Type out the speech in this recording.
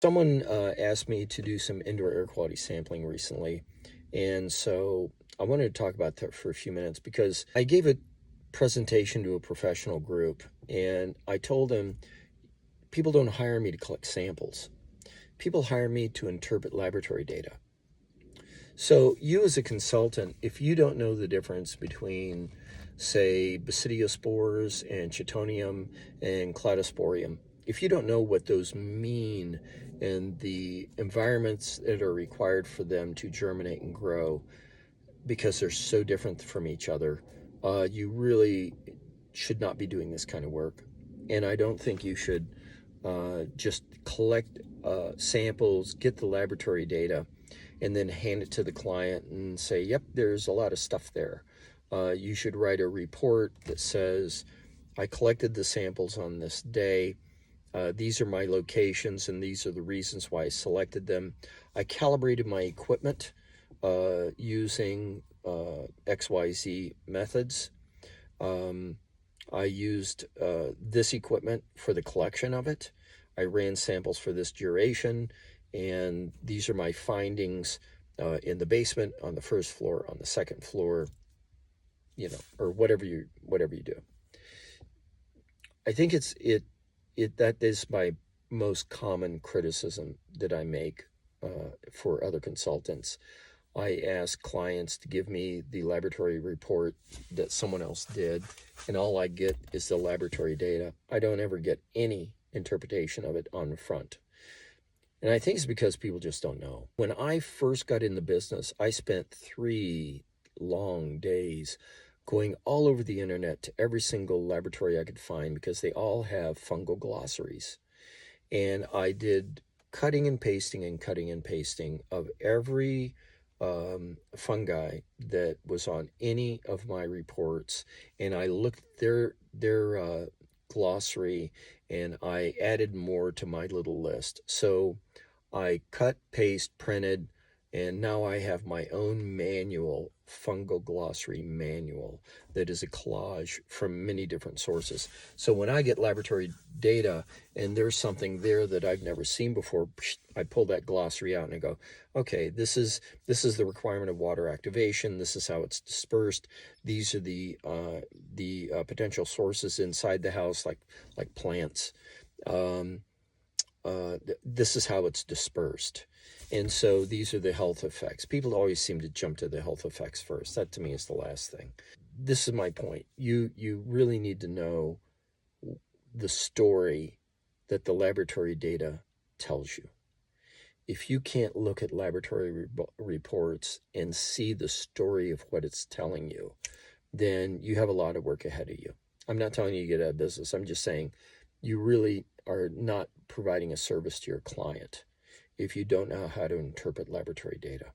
Someone asked me to do some indoor air quality sampling recently, and so I wanted to talk about that for a few minutes because I gave a presentation to a professional group, and I told them people don't hire me to collect samples. People hire me to interpret laboratory data. So you as a consultant, if you don't know the difference between, say, basidiospores and chitonium and cladosporium, if you don't know what those mean and the environments that are required for them to germinate and grow, because they're so different from each other, you really should not be doing this kind of work. And I don't think you should just collect samples, get the laboratory data, and then hand it to the client and say, yep, there's a lot of stuff there. You should write a report that says, I collected the samples on this day. These are my locations, and these are the reasons why I selected them. I calibrated my equipment using XYZ methods. I used this equipment for the collection of it. I ran samples for this duration, and these are my findings in the basement, on the first floor, on the second floor, or whatever you do. I think that is my most common criticism that I make for other consultants. I ask clients to give me the laboratory report that someone else did, and all I get is the laboratory data. I don't ever get any interpretation of it on the front. And I think it's because people just don't know. When I first got in the business, I spent 3 long days going all over the internet to every single laboratory I could find because they all have fungal glossaries. And I did cutting and pasting of every fungi that was on any of my reports, and I looked at their glossary, and I added more to my little list. So I cut, paste, printed, and now I have my own manual, fungal glossary manual, that is a collage from many different sources. So when I get laboratory data and there's something there that I've never seen before, I pull that glossary out and I go, okay, this is the requirement of water activation. This is how it's dispersed. These are the potential sources inside the house, like plants. This is how it's dispersed. And so these are the health effects. People always seem to jump to the health effects first. That to me is the last thing. This is my point. You really need to know the story that the laboratory data tells you. If you can't look at laboratory reports and see the story of what it's telling you, then you have a lot of work ahead of you. I'm not telling you to get out of business. I'm just saying you really are not providing a service to your client if you don't know how to interpret laboratory data.